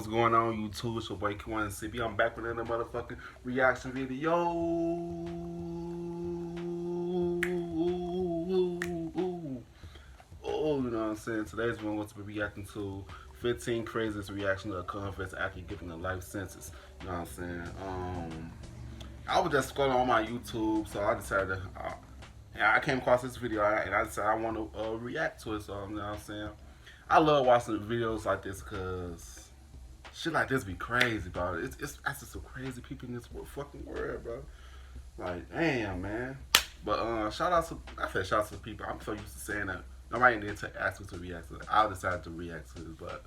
What's going on, YouTube? It's your boy Q1CB. I'm back with another motherfucking reaction video. Oh, you know what I'm saying? Today's one wants to be reacting to 15 craziest reactions to a convicts after giving a life sentence. You know what I'm saying? I was just scrolling on my YouTube, so I decided to. I came across this video and I decided I want to react to it. So you know what I'm saying? I love watching videos like this because shit like this be crazy, bro. It's just some crazy people in this fucking world, bro. Like, damn, man. But shout out to I said shout out to the people. I'm so used to saying that. Nobody didn't ask me to react to it. I decided to react to it, but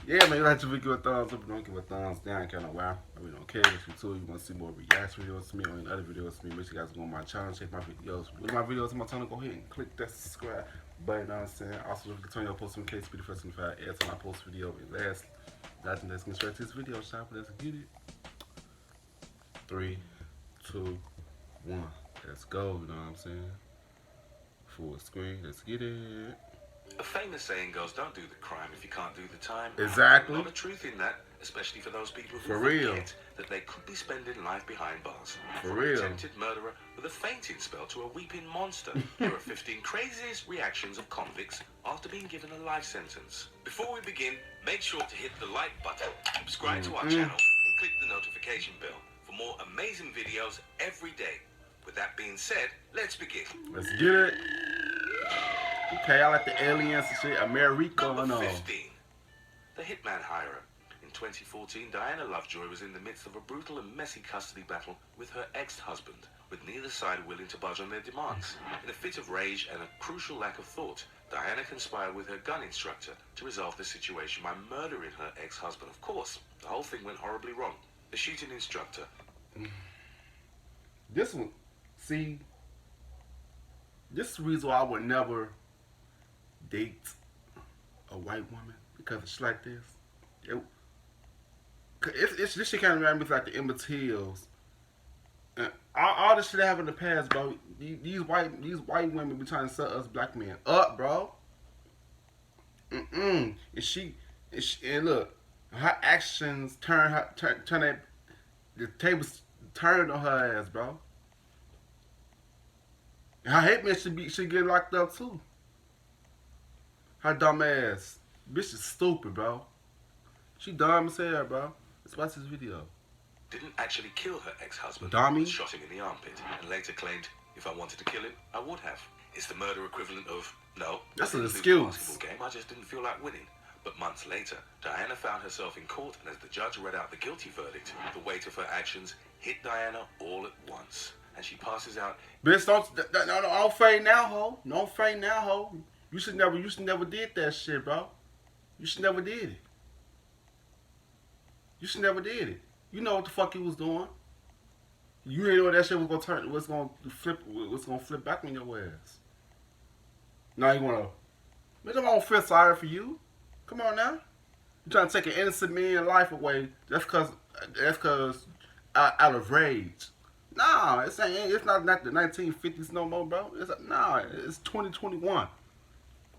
yeah, man, you like to give a thumbs up, don't give a thumbs down, kind of wow. I really don't care if you too. You want to see more reaction videos to me or any other videos to me, make sure you guys go on my channel, check my videos. With my videos on my channel, go ahead and click that subscribe button, you know what I'm saying? Also, don't forget to turn your post notifications to be the first to be notified every time I post a video. And last, let's get straight to this video, shop. Let's get it. 3, 2, 1. Let's go, you know what I'm saying? Full screen, let's get it. A famous saying goes, don't do the crime if you can't do the time. Exactly. A lot of truth in that, especially for those people who forget that they could be spending life behind bars. For From real. an attempted murderer with a fainting spell to a weeping monster. Here are 15 craziest reactions of convicts after being given a life sentence. Before we begin, make sure to hit the like button, subscribe to our channel, and click the notification bell for more amazing videos every day. With that being said, let's begin. Let's get it. Okay, I like the aliens and shit. America, Number 15. The Hitman Hirer. In 2014, Diana Lovejoy was in the midst of a brutal and messy custody battle with her ex-husband, with neither side willing to budge on their demands. In a fit of rage and a crucial lack of thought, Diana conspired with her gun instructor to resolve the situation by murdering her ex-husband. Of course, the whole thing went horribly wrong. The shooting instructor. This one, see, this is the reason why I would never date a white woman because it's like this. This shit kind of reminds me of like the Emmett Hills. And all this shit that happened in the past, bro. These white women be trying to set us black men up, bro. And and look, her actions turn that the tables turned on her ass, bro. And her hitman should get locked up too. Her dumb ass. Bitch is stupid, bro. She dumb as hell, bro. Let's watch this video. Didn't actually kill her ex-husband, Dummy. shot him in the armpit, and later claimed, if I wanted to kill him, I would have. It's the murder equivalent of, no, that's an excuse. I didn't lose the basketball game, I just didn't feel like winning. But months later, Diana found herself in court, and as the judge read out the guilty verdict, the weight of her actions hit Diana all at once, and she passes out. Bitch, don't faint now, ho. Don't faint now, ho. You should never did that shit, bro. You should never did it. You should never did it. You know what the fuck you was doing. You didn't know that shit was gonna flip back on your ass. Now you wanna, man, I don't feel sorry for you. Come on now. You trying to take an innocent man's life away just cause out of rage. Nah, it's not the 1950s no more, bro. It's 2021.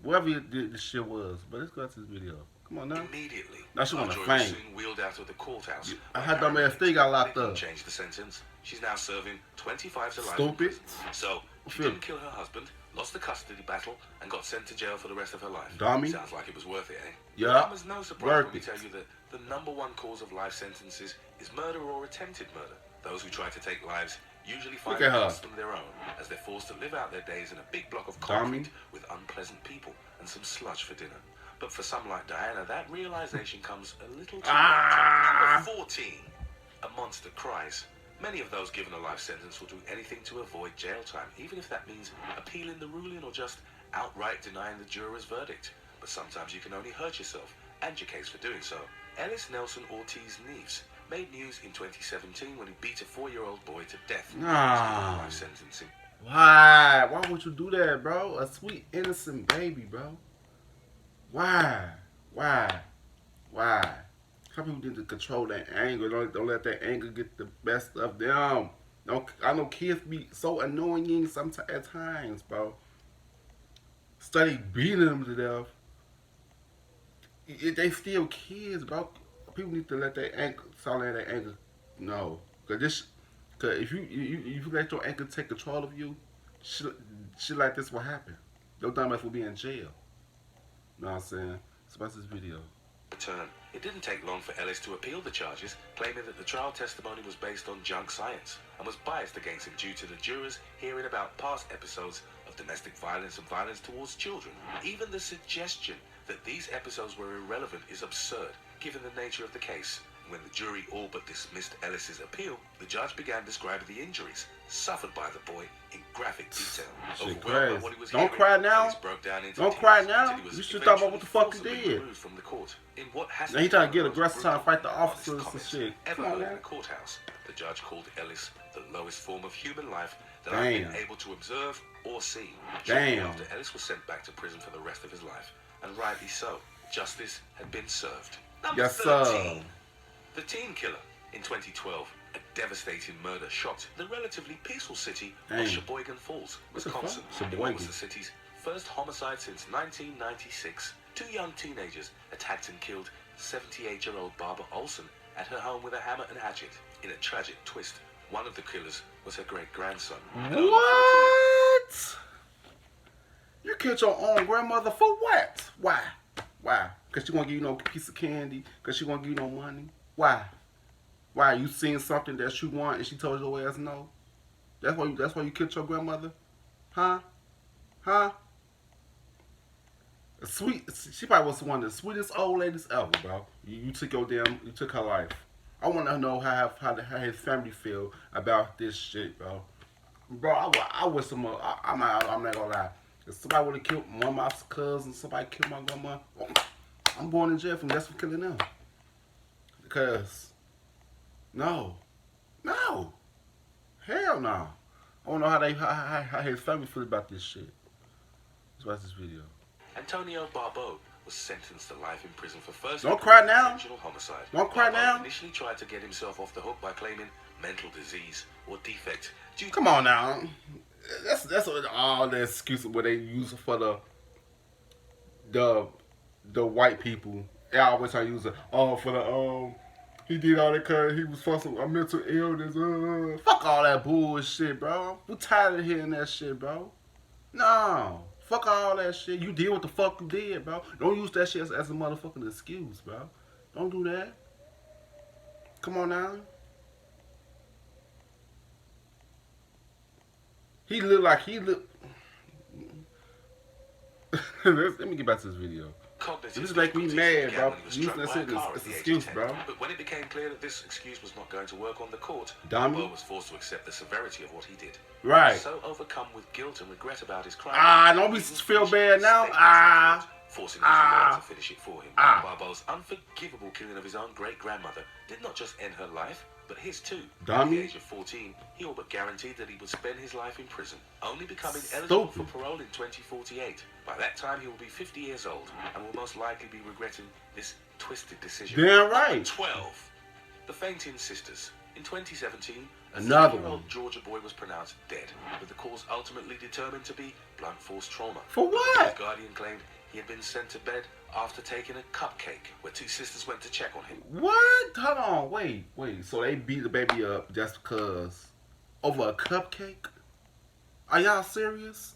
Whatever this shit was. But let's go to this video. Come on now. Immediately, now she wanna Lovejoy faint. was soon wheeled out of the courthouse. I had dumb ass still got locked up. Changed the sentence. She's now serving 25 to life. Stupid. So she didn't kill her husband, lost the custody battle, and got sent to jail for the rest of her life. Dummy. Sounds like it was worth it, eh? Yeah. Comes no surprise when we tell you that the #1 cause of life sentences is murder or attempted murder. Those who try to take lives usually find the custom their own, as they're forced to live out their days in a big block of concrete with unpleasant people and some sludge for dinner. But for some like Diana, that realization comes a little too late. Number 14. A monster cries. Many of those given a life sentence will do anything to avoid jail time, even if that means appealing the ruling or just outright denying the juror's verdict. But sometimes you can only hurt yourself and your case for doing so. Ellis Nelson Ortiz Neves made news in 2017 when he beat a 4-year-old boy to death. Life sentencing. Why? Why would you do that, bro? A sweet, innocent baby, bro. Why? Some people need to control that anger. Don't let that anger get the best of them. I know kids be so annoying sometimes at times, bro. Study beating them to death. They still kids, bro. People need to let their anger, solid their anger. No, cause if you let your anger take control of you, shit like this will happen. Your dumbass will be in jail. You know what I'm saying? It's about this video. Return. It didn't take long for Ellis to appeal the charges, claiming that the trial testimony was based on junk science and was biased against him due to the jurors hearing about past episodes of domestic violence and violence towards children. Even the suggestion that these episodes were irrelevant is absurd, given the nature of the case. When the jury all but dismissed Ellis's appeal, the judge began describing the injuries suffered by the boy in graphic detail. Shit crazy. Don't cry now. Don't cry now. You should talk about what the fuck he did. From the court. In what has now he trying to get aggressive, trying to fight the officers and shit. Come on, man. In the courthouse, the judge called Ellis the lowest form of human life that I've been able to observe or see. Shortly after, Ellis was sent back to prison for the rest of his life, and rightly so. Justice had been served. Number 13. The Teen Killer. In 2012, a devastating murder shocked the relatively peaceful city of Sheboygan Falls, Wisconsin. It was the city's first homicide since 1996. Two young teenagers attacked and killed 78-year-old Barbara Olson at her home with a hammer and hatchet. In a tragic twist, one of the killers was her great-grandson. What? You killed your own grandmother for what? Why? Why? Because she won't give you no piece of candy? Because she won't give you no money? Why? Why? You seen something that you want and she told your ass no? That's why you killed your grandmother? Huh? Huh? She probably was one of the sweetest old ladies ever, bro. You took her life. I want to know how his family feel about this shit, bro. Bro, I wish some more. I'm not gonna lie. If somebody would have killed one of my cousins, somebody killed my grandma, I'm going to jail for killing them. Because, no, hell no. I want to know how his family feel about this shit. Let's watch this video. Antonio Barbeau was sentenced to life in prison for first intentional homicide. Don't cry now. Initially tried to get himself off the hook by claiming mental disease or defect. Come on now. That's all the excuses what they use for the white people. They always try to use it. Oh, for the he did all that because he was fussing with a mental illness. Fuck all that bullshit, bro. We're tired of hearing that shit, bro. No. Fuck all that shit. You did what the fuck you did, bro. Don't use that shit as a motherfucking excuse, bro. Don't do that. Come on now. Let me get back to this video. This make me mad, bro. Using that shit as an excuse, bro. But when it became clear that this excuse was not going to work on the court, Dummy was forced to accept the severity of what he did. Right. So overcome with guilt and regret about his crime. Don't be feel bad now. Forcing his mother to finish it for him. Barbeau's unforgivable killing of his own great-grandmother did not just end her life, but his too. Dummy. At the age of 14, he all but guaranteed that he would spend his life in prison, only becoming eligible for parole in 2048. By that time, he will be 50 years old and will most likely be regretting this twisted decision. Damn right. 12. The Fainting Sisters. In 2017, a another 3-year-old Georgia boy was pronounced dead, with the cause ultimately determined to be blunt force trauma. For what? His guardian claimed he had been sent to bed after taking a cupcake, where two sisters went to check on him. What? Hold on, wait. So they beat the baby up just because over a cupcake? Are y'all serious?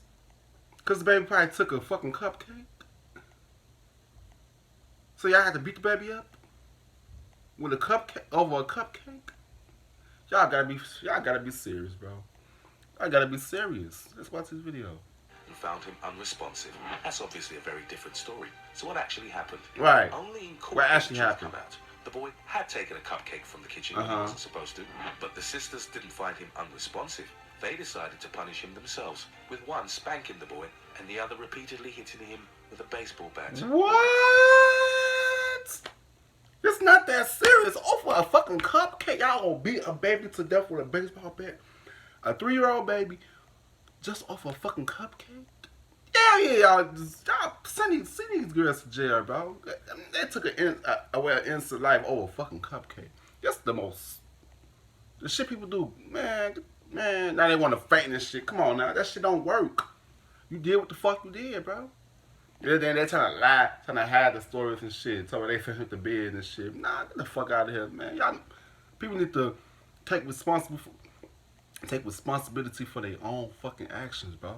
Because the baby probably took a fucking cupcake? So y'all had to beat the baby up with a cupcake over a cupcake? Y'all gotta be serious, bro. I gotta be serious. Let's watch this video. And found him unresponsive. That's obviously a very different story. So what actually happened? Right. Only in court what actually happened? Come out. The boy had taken a cupcake from the kitchen when he wasn't supposed to, but the sisters didn't find him unresponsive. They decided to punish him themselves, with one spanking the boy and the other repeatedly hitting him with a baseball bat. What? It's not that serious. Over a fucking cupcake, y'all gonna beat a baby to death with a baseball bat? A 3-year-old baby just off a fucking cupcake? Yeah, y'all send these girls to jail, bro. They took an innocent life over a fucking cupcake. That's the shit people do, man. Now they want to faint and shit. Come on now, that shit don't work. You did what the fuck you did, bro. Then they trying to lie, trying to hide the stories and shit. Talking about they finished the bid and shit. Nah, get the fuck out of here, man. Y'all, people need to take responsibility for their own fucking actions, bro.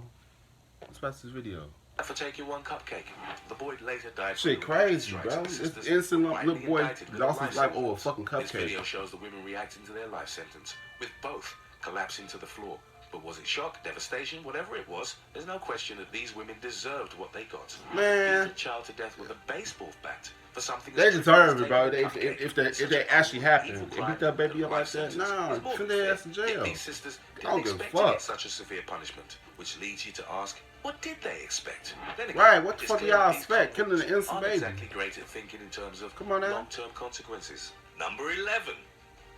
Let's watch this video. For taking one cupcake, the boy later died. Shit crazy, bro. It's innocent little boy lost his life over a fucking cupcake. This video shows the women reacting to their life sentence, with both collapsing to the floor. But was it shock, devastation, whatever it was, there's no question that these women deserved what they got. Man. Beat a child to death with a baseball bat for something they deserve it, bro. If they actually happen, they beat that baby up like that, nah, send their ass in jail. These sisters I didn't don't give a expect to get fuck. such a severe punishment, which leads you to ask, what did they expect? Then again, Right, what the it's fuck do clear y'all these expect? Killing an convicts innocent aren't baby. exactly great at thinking in terms of Come on now. long-term consequences. Number 11,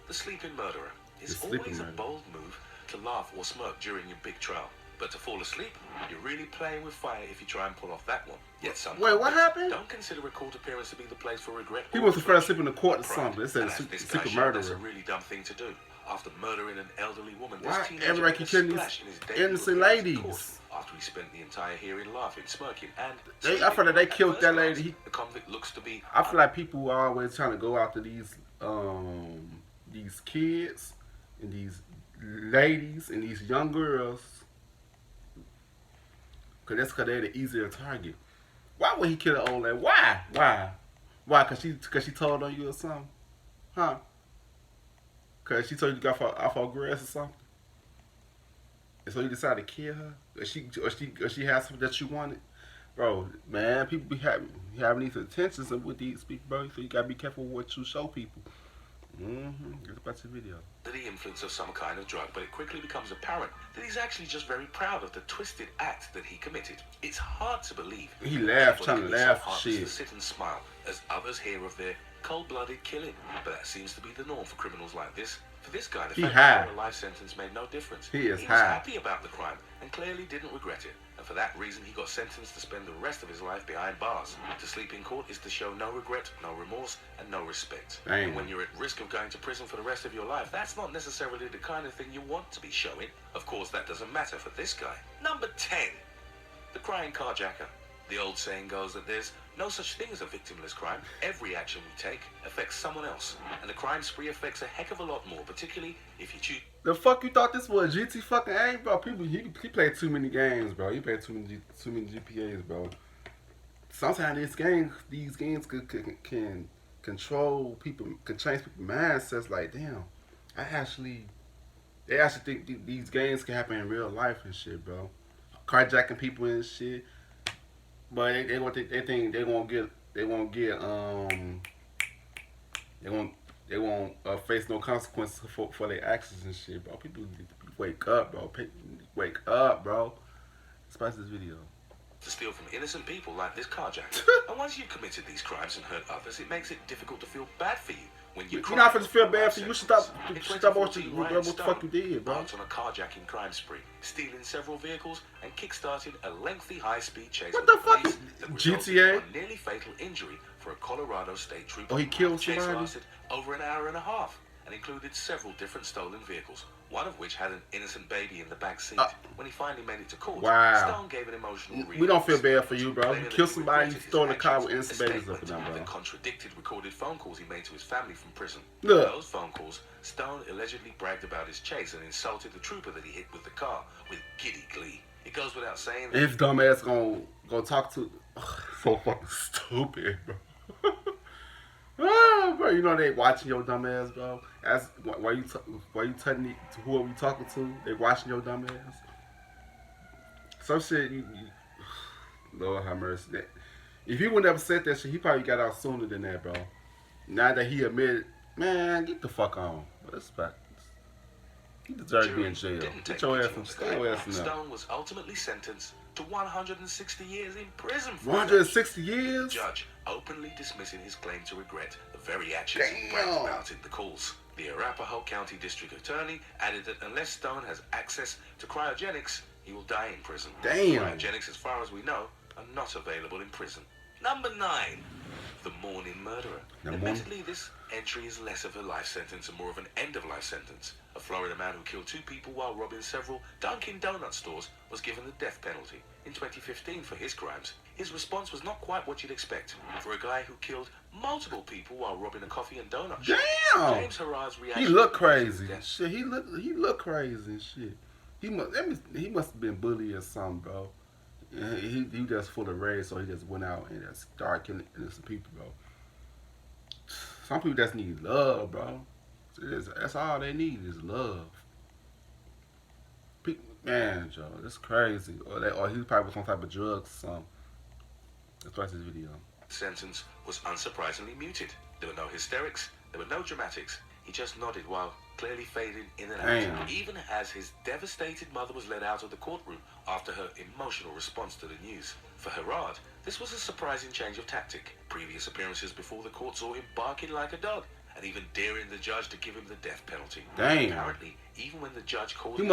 the sleeping murderer. It's always a bold move to laugh or smirk during your big trial. But to fall asleep, you're really playing with fire if you try and pull off that one. Yet some Wait, what happened? don't consider a court appearance to be the place for regret. He or wants to fall asleep reflection in the court or pride. something. It says And as this guy secret showed, that's a murderer. really dumb thing to do. After murdering an elderly woman, Why this teenager everybody made a keep killing splash these in his debut innocent appearance in ladies? court After he spent the entire hearing laughing, smirking, and I feel like they At killed first that glance, lady. The convict looks to be. I feel like people are always trying to go after these kids and these ladies and these young girls, cause they're the easier target. Why would he kill an old lady? Why? Cause she told on you or something? Huh? Cause she told you to go off her grass or something? And so you decided to kill her? Or she had something that you wanted? Bro, man, people be having these intentions with these people, bro. So you gotta be careful with what you show people. Get about the video. The influence of some kind of drug, but it quickly becomes apparent that he's actually just very proud of the twisted act that he committed. It's hard to believe. He laughed, People trying to can be so laugh, heartless shit. to sit and smile as others hear of their cold-blooded killing. But that seems to be the norm for criminals like this. For this guy, the He fact high. that a life sentence made no difference. He is was high. happy about the crime and clearly didn't regret it. And for that reason, he got sentenced to spend the rest of his life behind bars. To sleep in court is to show no regret, no remorse, and no respect. Damn. And when you're at risk of going to prison for the rest of your life, that's not necessarily the kind of thing you want to be showing. Of course, that doesn't matter for this guy. Number 10, the crying carjacker. The old saying goes that there's no such thing as a victimless crime. Every action we take affects someone else. And the crime spree affects a heck of a lot more, particularly if you choose. The fuck you thought this was GT fucking A, bro? He played too many games, bro. He played too many GPAs, bro. Sometimes these games can control people, can change people's mindsets. Like, damn, they actually think these games can happen in real life and shit, bro. Carjacking people and shit. But they won't face no consequences for their actions and shit, bro. People need to wake up, bro. Wake up, bro. Spice this video. To steal from innocent people like this carjacker. And once you've committed these crimes and hurt others, it makes it difficult to feel bad for you. When you're not supposed to feel bad for you. You should stop watching what the Stone fuck you did, bro. embarked on a carjacking crime spree, stealing several vehicles and kick-starting a lengthy high-speed chase. What with the fuck police is that resulted GTA? in a nearly fatal injury for a Colorado state trooper. Oh, he killed The chase somebody? lasted over an hour and a half and included several different stolen vehicles, one of which had an innocent baby in the back seat. When he finally made it to court, Wow. Stone gave an emotional We don't feel reading, bad for you, bro. You claiming killed that he somebody, you regretted his stole a car with actions, innocent a babies up in statement there, bro. that contradicted recorded phone calls he made to his family from prison. Look. In those phone calls, Stone allegedly bragged about his chase and insulted the trooper that he hit with the car with giddy glee. It goes without saying that And his dumb ass gonna talk to. So fucking stupid, bro. Bro, you know they watching your dumb ass, bro. As why you telling to whoever you talking to, they watching your dumb ass. Some shit, Lord have mercy. If he wouldn't have said that shit, he probably got out sooner than that, bro. Now that he admitted, man, get the fuck on. Respect. He deserves to be in jail. Get your ass from stay your ass in there. Stone was ultimately sentenced to 160 years in prison for 160 the years? judge openly dismissing his claim to regret the very actions he bragged about in the calls. The Arapahoe County District Attorney added that unless Stone has access to cryogenics, he will die in prison. Damn. Cryogenics, as far as we know, are not available in prison. Number 9. the morning murderer. Admittedly, this entry is less of a life sentence and more of an end-of-life sentence. A Florida man who killed 2 people while robbing several Dunkin' Donut stores was given the death penalty in 2015 for his crimes. His response was not quite what you'd expect for a guy who killed multiple people while robbing a coffee and donut shop. Damn! James Harrad's reaction. He looked crazy. Shit, he looked crazy and shit. He must have been bullied or something, bro. He just full of rage, so he just went out and just started killing innocent people, bro. Some people just need love, bro. That's all they need is love. Man, Joe, that's crazy. Or he probably was some type of drugs or something. Let's watch this video. Sentence was unsurprisingly muted. There were no hysterics, there were no dramatics. He just nodded while clearly fading in and out. Damn. Even as his devastated mother was led out of the courtroom after her emotional response to the news. For Harrad, this was a surprising change of tactic. Previous appearances before the court saw him barking like a dog and even daring the judge to give him the death penalty. Damn. Apparently, even when the judge called he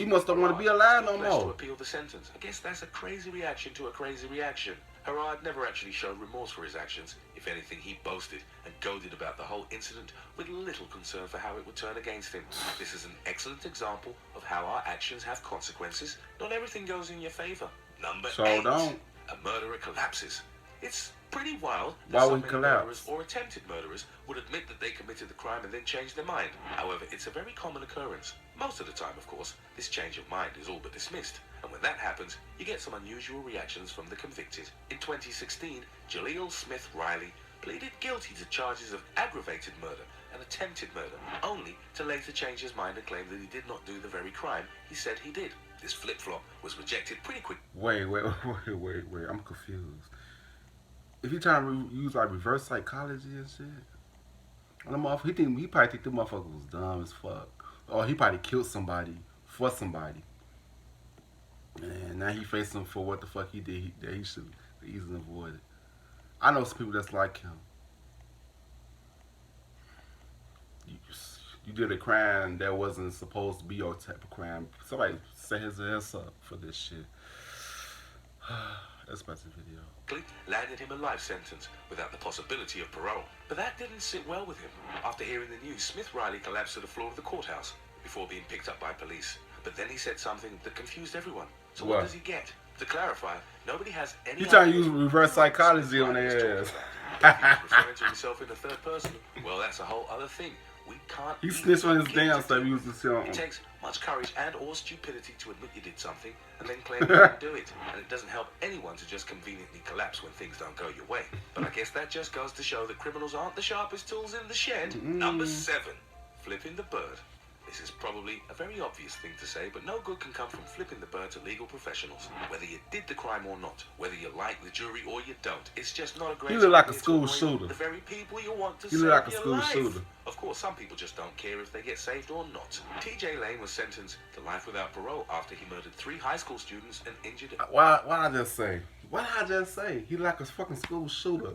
must don't want to be alive no more. To appeal the sentence. I guess that's a crazy reaction to a crazy reaction. Harrad never actually showed remorse for his actions. If anything, he boasted and goaded about the whole incident with little concern for how it would turn against him. This is an excellent example of how our actions have consequences. Not everything goes in your favor. Number 8. A murderer collapses. It's pretty wild that so many murderers or attempted murderers would admit that they committed the crime and then change their mind. However, it's a very common occurrence. Most of the time, of course, this change of mind is all but dismissed. And when that happens, you get some unusual reactions from the convicted. In 2016, Jaleel Smith Riley pleaded guilty to charges of aggravated murder and attempted murder, only to later change his mind and claim that he did not do the very crime he said he did. This flip-flop was rejected pretty quick. Wait, I'm confused. If he trying to use like reverse psychology and shit, he probably think the motherfucker was dumb as fuck, or he probably killed somebody for somebody, and now he facing for what the fuck he did that he should easily avoid it. I know some people that's like him. You did a crime that wasn't supposed to be your type of crime. Somebody set his ass up for this shit. That's about the video. Landed him a life sentence without the possibility of parole. But that didn't sit well with him. After hearing the news, Smith Riley collapsed to the floor of the courthouse before being picked up by police. But then he said something that confused everyone. So what does he get? To clarify, nobody has any. He's trying to use reverse psychology on their ass. Referring to himself in the third person. Well, that's a whole other thing. We can't. He snitched on his damn stuff. He was just It takes much courage and or stupidity to admit you did something and then claim you didn't do it. And it doesn't help anyone to just conveniently collapse when things don't go your way. But I guess that just goes to show that criminals aren't the sharpest tools in the shed. Number 7, flipping the bird. This is probably a very obvious thing to say, but no good can come from flipping the bird to legal professionals. Whether you did the crime or not, whether you like the jury or you don't, it's just not a great. You look like a school shooter. The very people you want to save your life. You look like a school shooter. Of course, some people just don't care if they get saved or not. T.J. Lane was sentenced to life without parole after he murdered 3 high school students and injured. Why did I just say? He look like a fucking school shooter.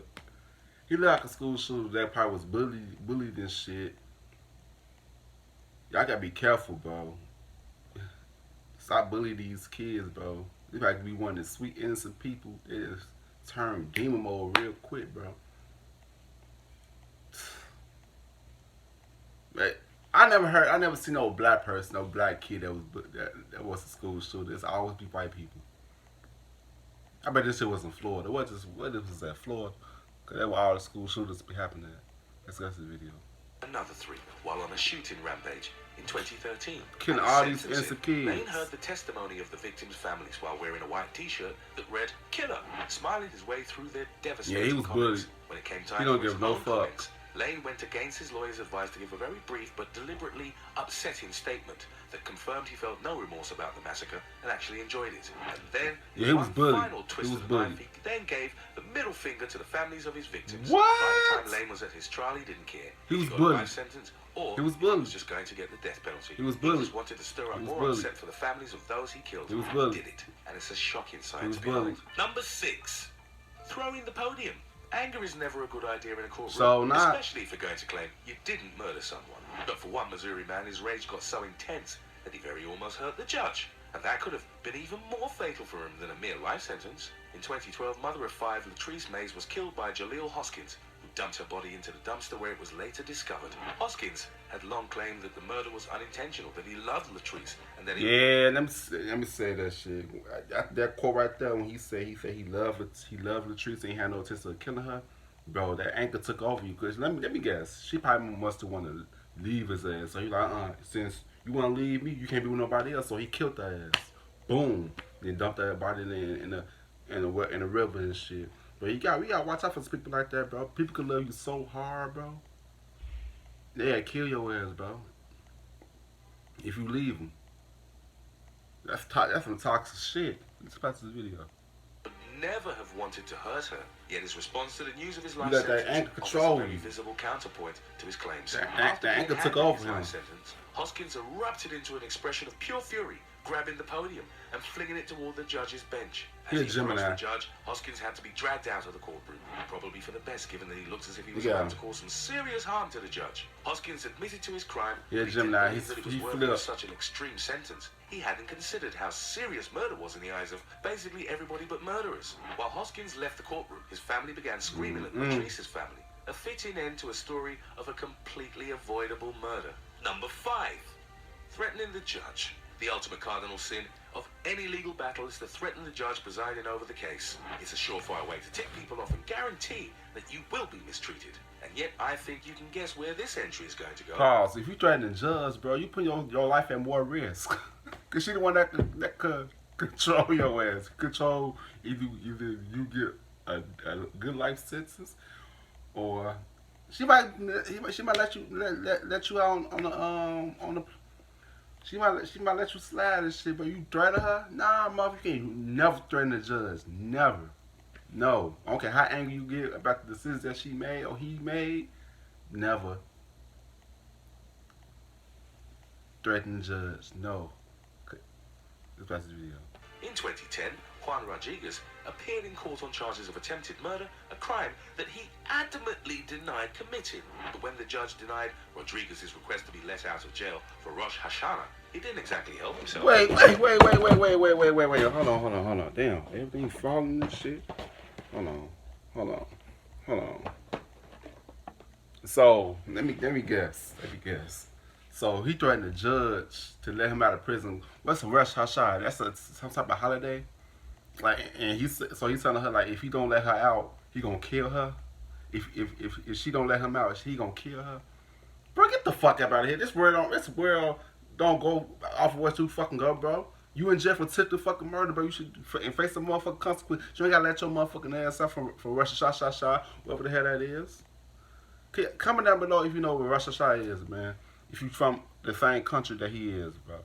He look like a school shooter that probably was bullied and shit. Y'all gotta be careful, bro. Stop bullying these kids, bro. They might be one of the sweet, innocent people. They just turn demon mode real quick, bro. But I never seen no black person, no black kid that was a school shooter. It's always be white people. I bet this shit was in Florida. What this was at Florida? Cause that's where all the school shooters be happening at. Let's go to the video. Another 3 while on a shooting rampage in 2013. Killing all these innocent kids. Lane heard the testimony of the victims' families while wearing a white t-shirt that read "Killer," smiling his way through their devastating he was bullied. When it came time he don't for his give no own fuck. comments, Lane went against his lawyer's advice to give a very brief but deliberately upsetting statement that confirmed he felt no remorse about the massacre and actually enjoyed it. And then, he was bullied. Final twist of the knife, he then gave the middle finger to the families of his victims. What? By the time Lane was at his trial, he didn't care. He was got bullied. A life sentence, or he was bullied. He was just going to get the death penalty. He was bullied. He just wanted to stir up more upset for the families of those he killed. He was bullied. He did it, and it's a shocking sight He was to behold. bullied. Number 6, throwing the podium. Anger is never a good idea in a courtroom, so especially if you're going to claim you didn't murder someone. But for one Missouri man, his rage got so intense that he very almost hurt the judge. And that could have been even more fatal for him than a mere life sentence. In 2012, mother of 5, Latrice Mays, was killed by Jaleel Hoskins, dumped her body into the dumpster where it was later discovered. Hoskins had long claimed that the murder was unintentional, that he loved Latrice, and that Yeah, let me say that shit. That quote right there when he said he loved Latrice and he had no intention of killing her, bro. That anger took over you. Cause let me guess, she probably must have wanted to leave his ass. So he like, since you want to leave me, you can't be with nobody else. So he killed her ass. Boom. Then dumped that body in the river and shit. But we gotta watch out for people like that, bro. People can love you so hard, bro. They'll kill your ass, bro. If you leave them. That's some toxic shit. Let's pass this video. Would never have wanted to hurt her. Yet his response to the news of his life You let that sentence anger offers control a very you. visible counterpoint to his claims. The anger took over him. Life sentence, Hoskins erupted into an expression of pure fury, grabbing the podium and flinging it toward the judge's bench. As he approached the judge, Hoskins had to be dragged out of the courtroom, probably for the best, given that he looked as if he was about to cause some serious harm to the judge. Hoskins admitted to his crime. Yeah, Gemini, he flipped. Such an extreme sentence. He hadn't considered how serious murder was in the eyes of basically everybody but murderers. While Hoskins left the courtroom, his family began screaming at Latrice's family. A fitting end to a story of a completely avoidable murder. Number 5. Threatening the judge. The ultimate cardinal sin of any legal battle is to threaten the judge presiding over the case. It's a surefire way to tick people off and guarantee that you will be mistreated. And yet, I think you can guess where this entry is going to go. Pause. If you threaten the judge, bro, you put your life at more risk. Cause she the one that could control your ass. Control either you get a good life sentence, or she might let you out on the. She might let you slide and shit, but you threaten her? Nah, motherfucker, you never threaten the judge. Never. No. I don't care how angry you get about the decisions that she made or he made. Never threaten the judge. No. Okay. Let's pass this video. In 2010, Juan Rodriguez appeared in court on charges of attempted murder, a crime that he adamantly denied committing. But when the judge denied Rodriguez's request to be let out of jail for Rosh Hashanah, he didn't exactly help himself. Wait. Hold on. Damn, everything falling and shit. Hold on. So, let me guess. So, he threatened the judge to let him out of prison. What's a Rosh Hashanah? That's some type of holiday? Like, and he's telling her, like, if he don't let her out, he gonna kill her. If she don't let him out, he gonna kill her. Bro, get the fuck out of here. This world don't go off of what you fucking go, bro. You in jail for attempted fucking murder, bro. You should face some motherfucking consequence. You ain't gotta let your motherfucking ass out for Rosh Hashanah, whatever the hell that is. Comment down below if you know what Rosh Hashanah is, man. If you from the same country that he is, bro.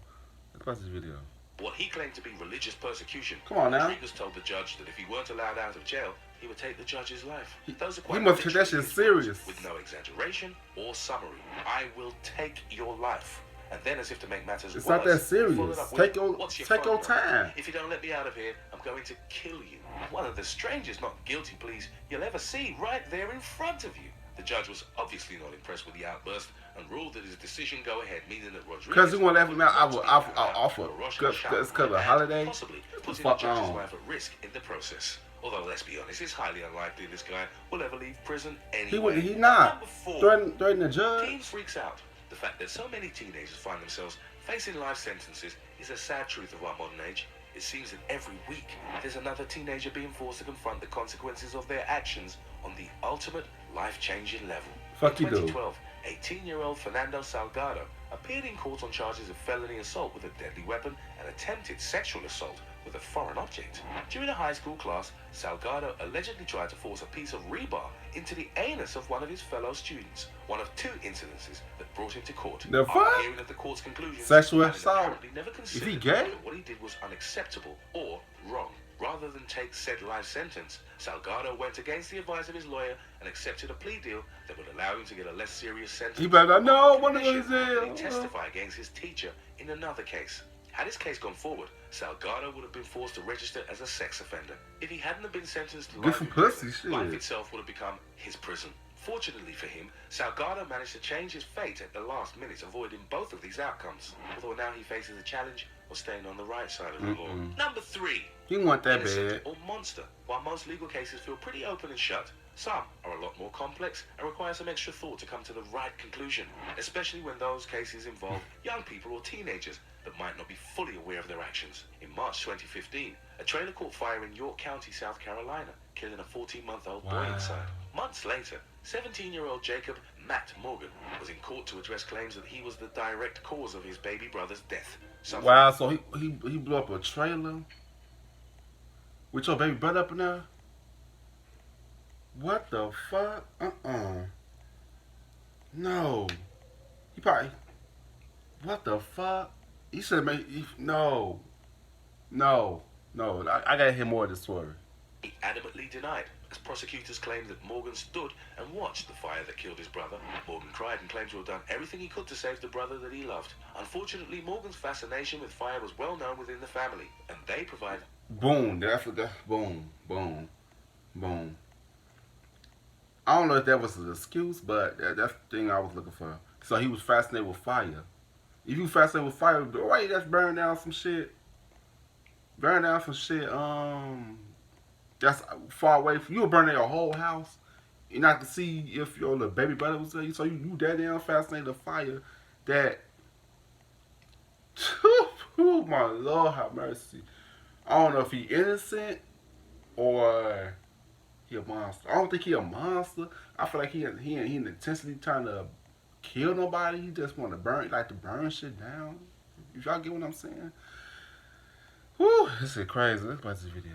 Let's watch this video. What he claimed to be religious persecution. Come on now. Rodriguez told the judge that if he weren't allowed out of jail, he would take the judge's life. Those are He must take that shit serious. With no exaggeration or summary. I will take your life. And then, as if to make matters worse, it's not that serious. Take your time. If you don't let me out of here, I'm going to kill you. One of the strangest not guilty pleas you'll ever see right there in front of you. The judge was obviously not impressed with the outburst and ruled that his decision go ahead, meaning that Rodriguez... Because he won't let him out, I'll offer. It's because of a holiday? Possibly putting the judge's life at risk in the process. Although, let's be honest, it's highly unlikely this guy will ever leave prison anyway. He not. Number 4. Threaten the judge. Teens freaks out. The fact that so many teenagers find themselves facing life sentences is a sad truth of our modern age. It seems that every week there's another teenager being forced to confront the consequences of their actions on the ultimate life-changing level. Fuck in you, dude. 2012, 18-year-old Fernando Salgado appeared in court on charges of felony assault with a deadly weapon and attempted sexual assault with a foreign object. During a high school class, Salgado allegedly tried to force a piece of rebar into the anus of one of his fellow students, one of 2 incidences that brought him to court. The fuck? Hearing of the court's conclusions, sexual assault. Never Is he gay? that what he did was unacceptable or wrong. Rather than take said life sentence, Salgado went against the advice of his lawyer and accepted a plea deal that would allow him to get a less serious sentence. He better know one of those and testify against his teacher in another case. Had his case gone forward, Salgado would have been forced to register as a sex offender. If he hadn't have been sentenced to life, life itself would have become his prison. Fortunately for him, Salgado managed to change his fate at the last minute, avoiding both of these outcomes. Although now he faces a challenge of staying on the right side of the law. Number 3. You want that Innocent bad. or monster. While most legal cases feel pretty open and shut, Some are a lot more complex and require some extra thought to come to the right conclusion, especially when those cases involve young people or teenagers that might not be fully aware of their actions. In March 2015, a trailer caught fire in York County, South Carolina, killing a 14-month-old boy inside. Months later, 17-year-old Jacob Matt Morgan was in court to address claims that he was the direct cause of his baby brother's death. Wow, so he blew up a trailer with your baby brother up in there? What the fuck? No. He probably... What the fuck? He should have made... No. I gotta hear more of this story. He adamantly denied, as prosecutors claimed that Morgan stood and watched the fire that killed his brother. Morgan cried and claimed to have done everything he could to save the brother that he loved. Unfortunately, Morgan's fascination with fire was well known within the family, and they provided... Boom. I don't know if that was an excuse, but that's the thing I was looking for. So he was fascinated with fire. If you fascinated with fire, wait, that's burn down some shit. That's far away from you. Will burn down your whole house. You're not to see if your little baby brother was there. So you that damn fascinated with fire that. Oh my Lord, have mercy. I don't know if he innocent or he a monster. I don't think he a monster. I feel like he intentionally trying to kill nobody. He just want to burn shit down. If y'all get what I'm saying. Whew, this is crazy. Let's watch this video.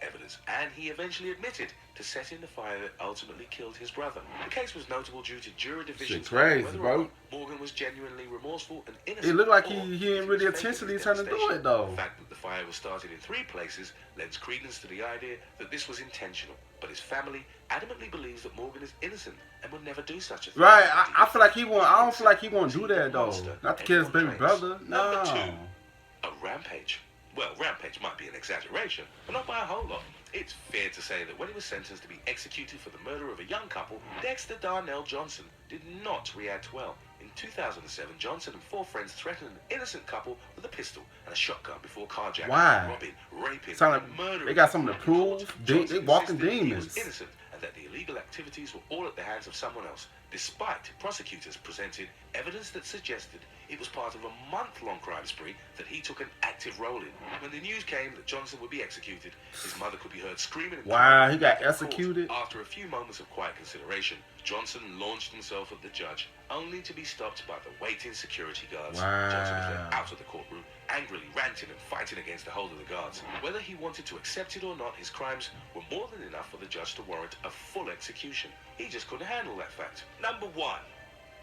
Evidence, and he eventually admitted to setting the fire that ultimately killed his brother. The case was notable due to jury divisions. Shit crazy, bro. Morgan was genuinely remorseful and innocent. It looked like he didn't really intentionally trying to do it, though. The fact that the fire was started in 3 places lends credence to the idea that this was intentional. But his family adamantly believes that Morgan is innocent and would never do such a thing. Right, I feel like he won't. I don't feel like he won't do that though. Not to kill his baby brother. No. Number 2, a rampage. Well, rampage might be an exaggeration, but not by a whole lot. It's fair to say that when he was sentenced to be executed for the murder of a young couple, Dexter Darnell Johnson did not react well. In 2007, Johnson and 4 friends threatened an innocent couple with a pistol and a shotgun before carjacking, robbing, raping, and murdering. They got something to prove. They walking demons. He was innocent and that the illegal activities were all at the hands of someone else, despite prosecutors presented evidence that suggested it was part of a month-long crime spree that he took an active role in. When the news came that Johnson would be executed, his mother could be heard screaming. Wow, he got executed? After a few moments of quiet consideration, Johnson launched himself at the judge, only to be stopped by the waiting security guards. Wow. Johnson was led out of the courtroom, angrily ranting and fighting against the hold of the guards. Whether he wanted to accept it or not, his crimes were more than enough for the judge to warrant a full execution. He just couldn't handle that fact. Number 1,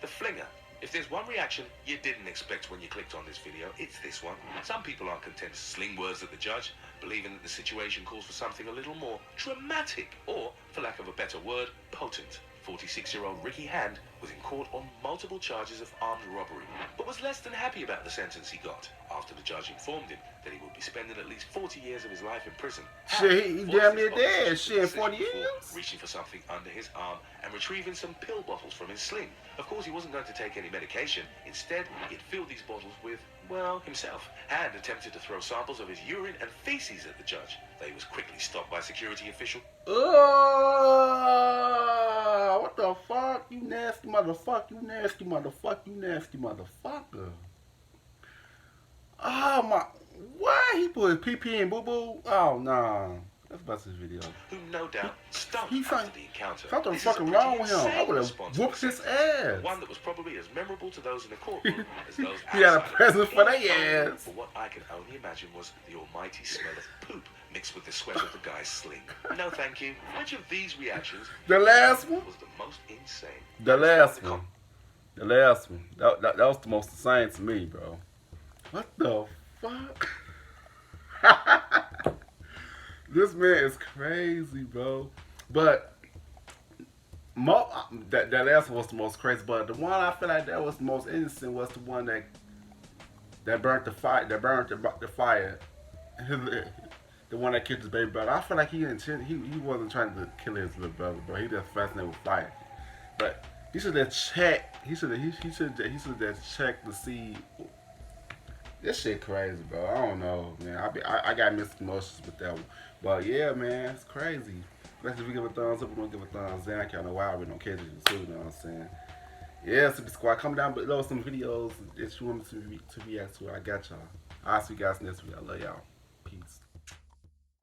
the flinger. If there's one reaction you didn't expect when you clicked on this video, it's this one. Some people aren't content to sling words at the judge, believing that the situation calls for something a little more dramatic, or, for lack of a better word, potent. 46-year-old Ricky Hand was in court on multiple charges of armed robbery, but was less than happy about the sentence he got after the judge informed him that he would be spending at least 40 years of his life in prison. Shit, he damn near dead. Shit, 40 years? Reaching for something under his arm and retrieving some pill bottles from his sling. Of course, he wasn't going to take any medication. Instead, he had filled these bottles with, well, himself. Hand attempted to throw samples of his urine and feces at the judge. They was quickly stopped by security officials. What the fuck? You nasty motherfucker. You nasty motherfucker. You nasty motherfucker. Oh my. Why he put his pee-pee in boo-boo? Oh, nah. Let's bust this video. Who no doubt stunk after the encounter. Something fucking wrong with him. I would have whooped his ass. One that was probably as memorable to those in the courtroom as those outside. He had a present for their ass. For what I can only imagine was the almighty smell of poop mixed with the sweat of the guy's sling. No thank you. Which of these reactions the last one was the most insane? The last one. The last one. That was the most insane to me, bro. What the fuck? This man is crazy, bro. But that last one was the most crazy. But the one I feel like that was the most innocent was the one that burnt the fire. That burnt the fire. The one that killed his baby brother. I feel like he wasn't trying to kill his little brother, bro. He just fascinated with fire. But he should have checked. He should have checked to see. This shit crazy, bro. I don't know, man. I got mixed emotions with that one. But yeah, man, it's crazy. Let's if you give a thumbs up, we're gonna give a thumbs down. Y'all know why I really don't catch it too, you know what I'm saying? Yeah, Super Squad, comment down below some videos that you want me to react to. I got y'all. I'll see you guys next week. I love y'all.